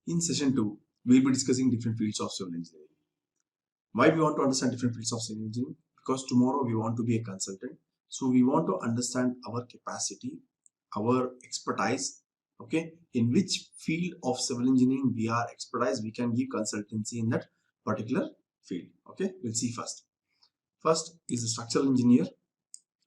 In session 2, we will be discussing different fields of civil engineering. Why we want to understand different fields of civil engineering? Because tomorrow we want to be a consultant. So we want to understand our capacity, our expertise, okay, in which field of civil engineering we are expertise, we can give consultancy in that particular field. Okay, we'll see first. First is a structural engineer.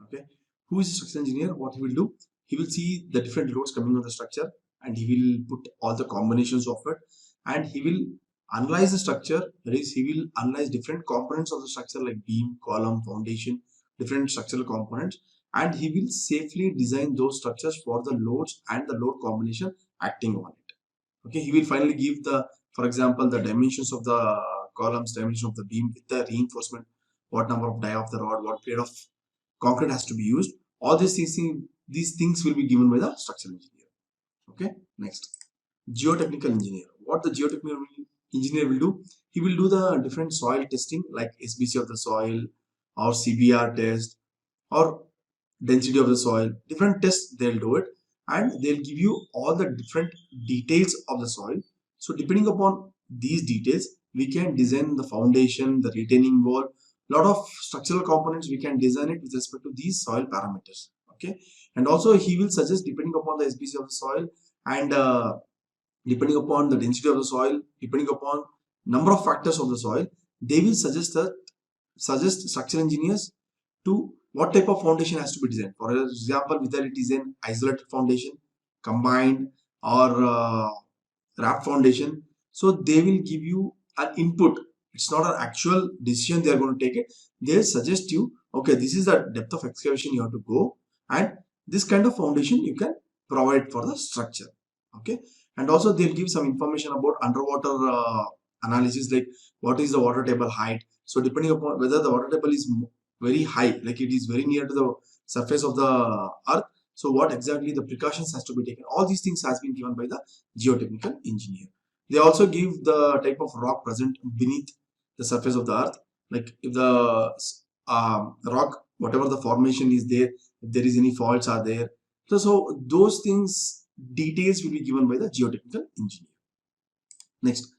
Okay, who is a structural engineer? What he will do? He will see the different loads coming on the structure and he will put all the combinations of it, and he will analyze the structure. That is, he will analyze different components of the structure like beam, column, foundation, different structural components, and he will safely design those structures for the loads and the load combination acting on it. Okay, he will finally give the, for example, the dimensions of the columns, dimension of the beam with the reinforcement, what number of die of the rod, what grade of concrete has to be used. All these things will be given by the structural engineer. Okay, next, geotechnical engineer. What the geotechnical engineer will do? He will do the different soil testing like SBC of the soil or CBR test or density of the soil. Different tests they'll do it, and they'll give you all the different details of the soil. So depending upon these details, we can design the foundation, the retaining wall, lot of structural components we can design it with respect to these soil parameters. Okay, and also he will suggest, depending upon the SBC of the soil and depending upon the density of the soil, depending upon number of factors of the soil, they will suggest structural engineers to what type of foundation has to be designed. For example, whether it is an isolated foundation, combined, or wrap foundation. So they will give you an input. It's not an actual decision they are going to take it. They suggest you, okay, this is the depth of excavation you have to go, and this kind of foundation you can provide for the structure. Okay, and also they'll give some information about underwater analysis, like what is the water table height. So depending upon whether the water table is very high, like it is very near to the surface of the earth, so what exactly the precautions has to be taken. All these things has been given by the geotechnical engineer. They also give the type of rock present beneath the surface of the earth, like if the rock, whatever the formation is there, if there is any faults are there. So those things, details will be given by the geotechnical engineer. Next,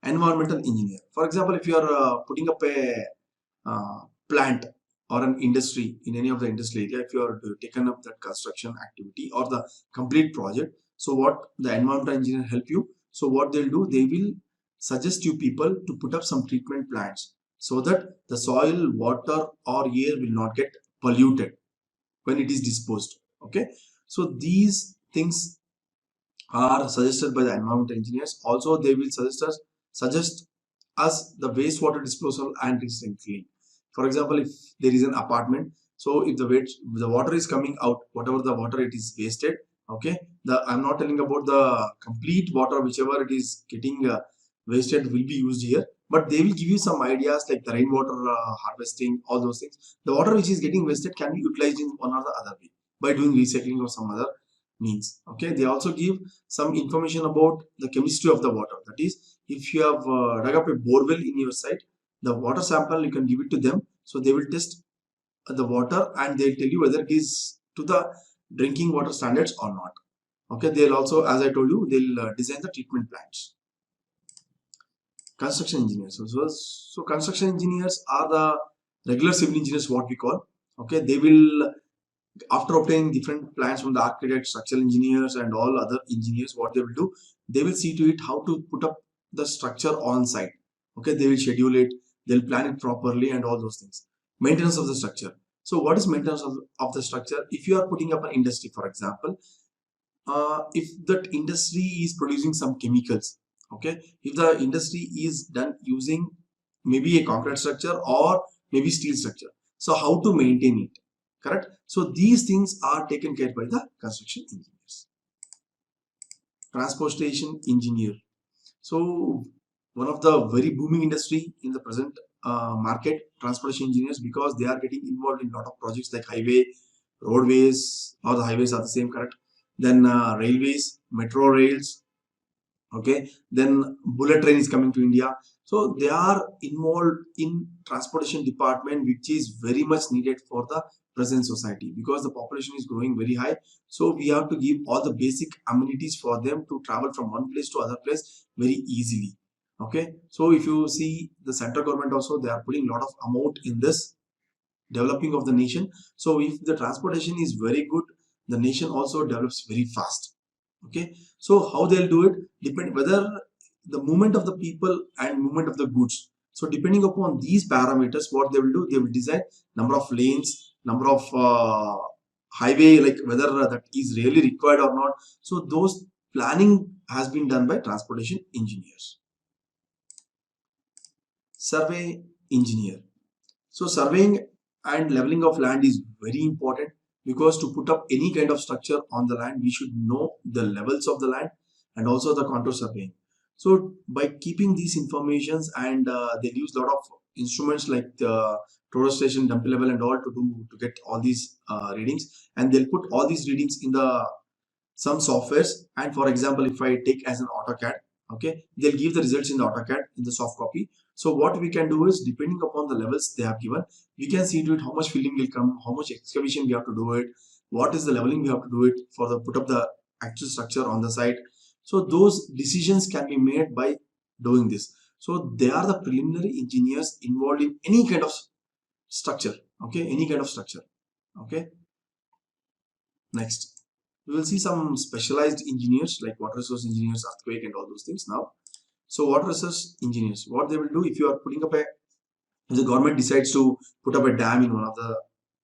environmental engineer. For example, if you are putting up a plant or an industry in any of the industrial area, if you are taken up that construction activity or the complete project, so what the environmental engineer help you? So what they'll do, they will suggest you people to put up some treatment plants so that the soil, water or air will not get polluted when it is disposed. Okay, so these things are suggested by the environmental engineers. Also, they will suggest us the wastewater disposal and recycling. For example, if there is an apartment, so if the water is coming out, whatever the water it is wasted, okay, I'm not telling about the complete water, whichever it is getting wasted will be used here, but they will give you some ideas like the rainwater harvesting, all those things. The water which is getting wasted can be utilized in one or the other way by doing recycling or some other means. Okay, they also give some information about the chemistry of the water. That is, if you have dug up a borewell in your site, the water sample you can give it to them, so they will test the water and they'll tell you whether it is to the drinking water standards or not. Okay, they'll also, as I told you, they'll design the treatment plants. Construction engineers. So construction engineers are the regular civil engineers, what we call. Okay, they will, after obtaining different plans from the architects, structural engineers and all other engineers, what they will do, they will see to it how to put up the structure on site. Okay, they will schedule it, they'll plan it properly and all those things. Maintenance of the structure. So what is maintenance of the structure? If you are putting up an industry, for example, if that industry is producing some chemicals, okay, if the industry is done using maybe a concrete structure or maybe steel structure, so how to maintain it, correct? So these things are taken care by the construction engineers. Transportation engineer. So one of the very booming industry in the present market, transportation engineers, because they are getting involved in a lot of projects like highway, roadways, or the highways are the same, correct? Then railways, metro rails, okay, then bullet train is coming to India. So they are involved in transportation department, which is very much needed for the present society because the population is growing very high. So we have to give all the basic amenities for them to travel from one place to other place very easily. Okay, so if you see the central government also, they are putting a lot of amount in this developing of the nation. So if the transportation is very good, the nation also develops very fast. Okay, so how they'll do it depend whether the movement of the people and movement of the goods. So depending upon these parameters, what they will do, they will design number of lanes, number of highway, like whether that is really required or not. So those planning has been done by transportation engineers. Survey engineer. So surveying and leveling of land is very important, because to put up any kind of structure on the land, we should know the levels of the land and also the contour surveying. So by keeping these informations, and they use a lot of instruments like the total station, dump level and all to get all these readings, and they'll put all these readings in the some softwares. And for example, if I take as an AutoCAD, okay, they'll give the results in the AutoCAD in the soft copy. So what we can do is, depending upon the levels they have given, we can see to it how much filling will come, how much excavation we have to do it, what is the leveling we have to do it for the put up the actual structure on the site. So those decisions can be made by doing this. So they are the preliminary engineers involved in any kind of structure. Okay, any kind of structure. Okay, next we will see some specialized engineers like water resource engineers, earthquake and all those things now. So water resource engineers, what they will do, if you are putting up a, if the government decides to put up a dam in one of the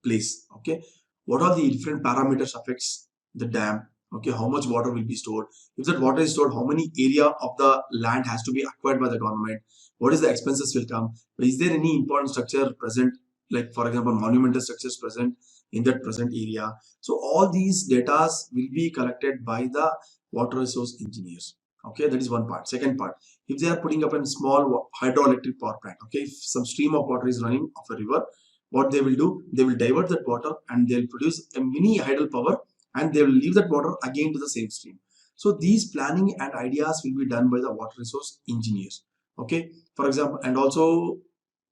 place, okay, what are the different parameters affects the dam, okay, how much water will be stored, if that water is stored, how many area of the land has to be acquired by the government, what is the expenses will come, is there any important structure present, like for example monumental structures present in that present area. So all these data will be collected by the water resource engineers. Okay, that is one part. Second part, if they are putting up a small hydroelectric power plant, okay, if some stream of water is running off a river, what they will do, they will divert that water and they'll produce a mini hydel power, and they will leave that water again to the same stream. So these planning and ideas will be done by the water resource engineers. Okay, for example, and also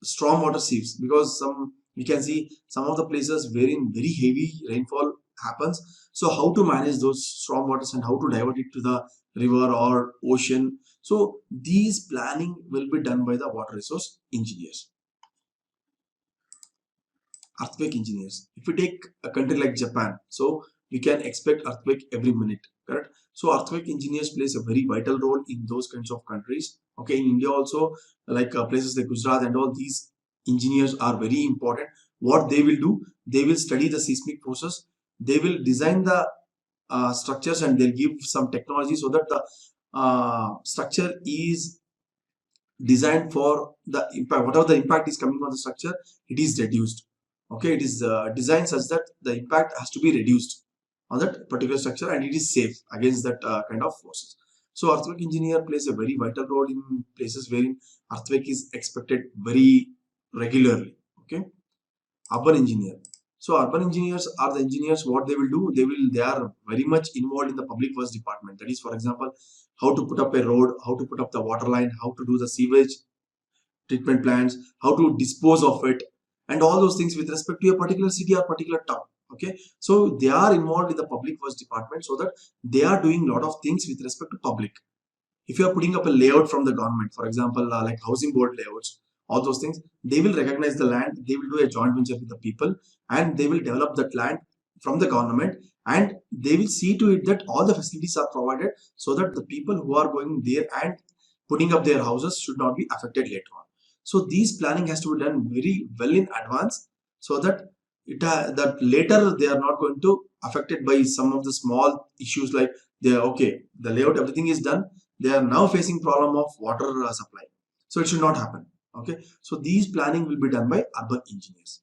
storm water sieves, because some we can see some of the places wherein very heavy rainfall happens. So how to manage those storm waters and how to divert it to the river or ocean. So these planning will be done by the water resource engineers. Earthquake engineers, if we take a country like Japan, so we can expect earthquake every minute, correct? So earthquake engineers plays a very vital role in those kinds of countries. Okay, in India also, like places like Gujarat and all, these engineers are very important. What they will do, they will study the seismic process, they will design the structures, and they'll give some technology so that the structure is designed for the impact, whatever the impact is coming on the structure, it is reduced. Okay, it is designed such that the impact has to be reduced on that particular structure, and it is safe against that kind of forces. So earthquake engineer plays a very vital role in places wherein earthquake is expected very regularly. Okay, urban engineer. So urban engineers are the engineers. What they will do, they are very much involved in the public works department. That is, for example, how to put up a road, how to put up the water line, how to do the sewage treatment plants, how to dispose of it, and all those things with respect to a particular city or particular town. Okay, so they are involved in the public works department, so that they are doing a lot of things with respect to public. If you are putting up a layout from the government, for example, like housing board layouts, all those things, they will recognize the land, they will do a joint venture with the people, and they will develop that land from the government, and they will see to it that all the facilities are provided, so that the people who are going there and putting up their houses should not be affected later on. So these planning has to be done very well in advance, so that that later they are not going to affected by some of the small issues, like they are okay, the layout everything is done, they are now facing problem of water supply. So it should not happen. Okay, so these planning will be done by urban engineers.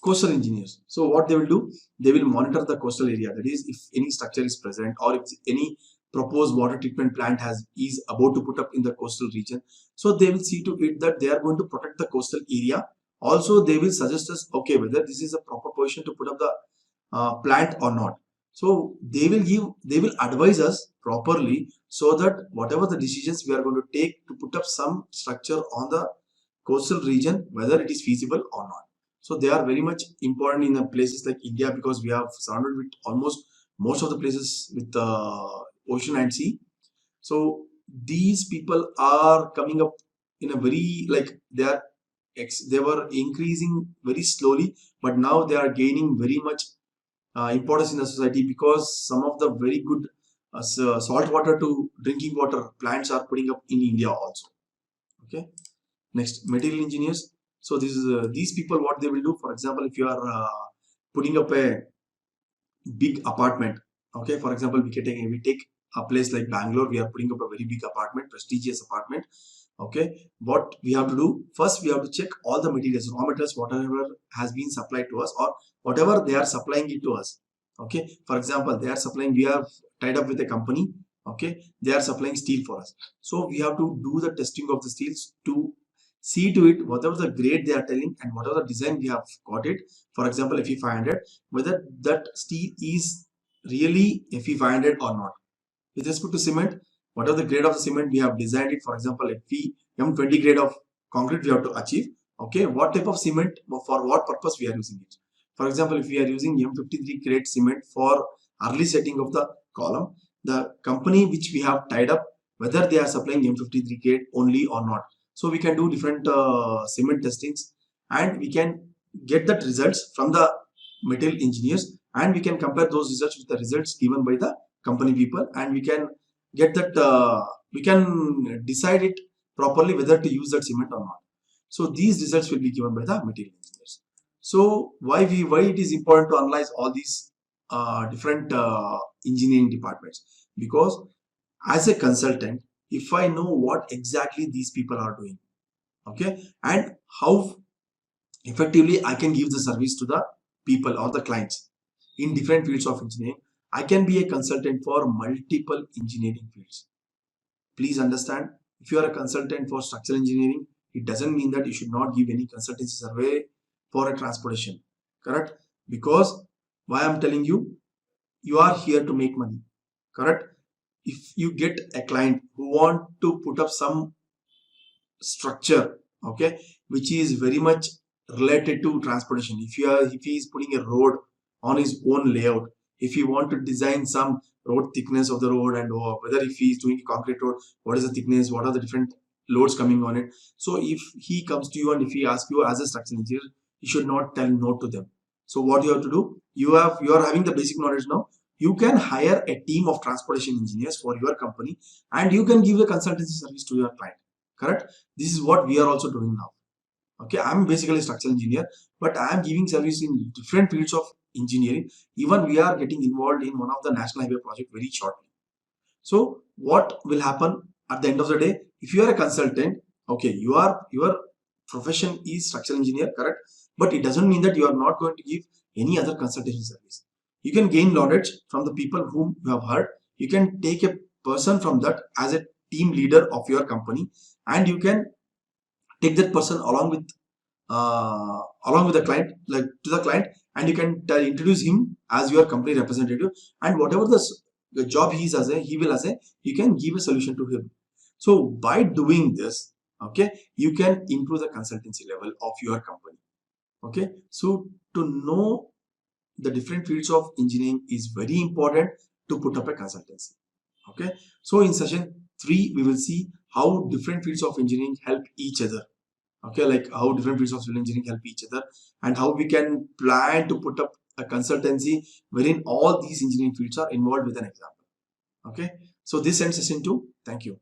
Coastal engineers, so what they will do, they will monitor the coastal area, that is if any structure is present or if any proposed water treatment plant has is about to put up in the coastal region. So they will see to it that they are going to protect the coastal area. Also they will suggest us, okay, whether this is a proper position to put up the plant or not. So they will advise us properly, so that whatever the decisions we are going to take to put up some structure on the coastal region, whether it is feasible or not. So they are very much important in the places like India, because we have surrounded with almost most of the places with ocean and sea. So these people are coming up in a very, like, they were increasing very slowly, but now they are gaining very much importance in the society, because some of the very good salt water to drinking water plants are putting up in India also. Okay. Next, material engineers. So this is these people, what they will do. For example, if you are putting up a big apartment, okay, for example, we take a place like Bangalore. We are putting up a very big apartment, prestigious apartment. Okay, what we have to do first, we have to check all the materials, raw materials, whatever has been supplied to us, or whatever they are supplying it to us. Okay, for example, they are supplying, we have tied up with a company. Okay, they are supplying steel for us, so we have to do the testing of the steels to see to it whatever the grade they are telling and whatever the design we have got it. For example, Fe500, whether that steel is really Fe500 or not. With respect to cement, whatever the grade of the cement we have designed it, for example, Fe M20 grade of concrete we have to achieve. Okay, what type of cement, for what purpose we are using it. For example, if we are using M53 grade cement for early setting of the column, the company which we have tied up, whether they are supplying M53 grade only or not. So we can do different cement testings, and we can get that results from the material engineers, and we can compare those results with the results given by the company people, and we can get that we can decide it properly whether to use that cement or not. So these results will be given by the material engineers. So why it is important to analyze all these different engineering departments? Because as a consultant, if I know what exactly these people are doing, okay, and how effectively I can give the service to the people or the clients in different fields of engineering, I can be a consultant for multiple engineering fields. Please understand, if you are a consultant for structural engineering, it doesn't mean that you should not give any consultancy survey for a transportation. Correct? Because why I'm telling you, you are here to make money. Correct? If you get a client who want to put up some structure, okay, which is very much related to transportation, if he is putting a road on his own layout, if you want to design some road thickness of the road, and whether if he is doing a concrete road, what is the thickness, what are the different loads coming on it. So if he comes to you and if he asks you as a structural engineer, you should not tell no to them. So what you have to do, you are having the basic knowledge now, you can hire a team of transportation engineers for your company, and you can give the consultancy service to your client. Correct? This is what we are also doing now. Okay, I'm basically a structural engineer, but I am giving service in different fields of engineering. Even we are getting involved in one of the national highway project very shortly. So what will happen at the end of the day, if you are a consultant, okay, your profession is structural engineer, correct, but it doesn't mean that you are not going to give any other consultation service. You can gain knowledge from the people whom you have heard. You can take a person from that as a team leader of your company, and you can take that person along with the client, like to the client, and you can introduce him as your company representative, and whatever the job he will assign, you can give a solution to him. So by doing this, okay, you can improve the consultancy level of your company. Okay, so to know the different fields of engineering is very important to put up a consultancy. Okay, so in session 3 we will see how different fields of engineering help each other. Okay, like how different fields of civil engineering help each other, and how we can plan to put up a consultancy wherein all these engineering fields are involved with an example. Okay, so this ends session 2. Thank you.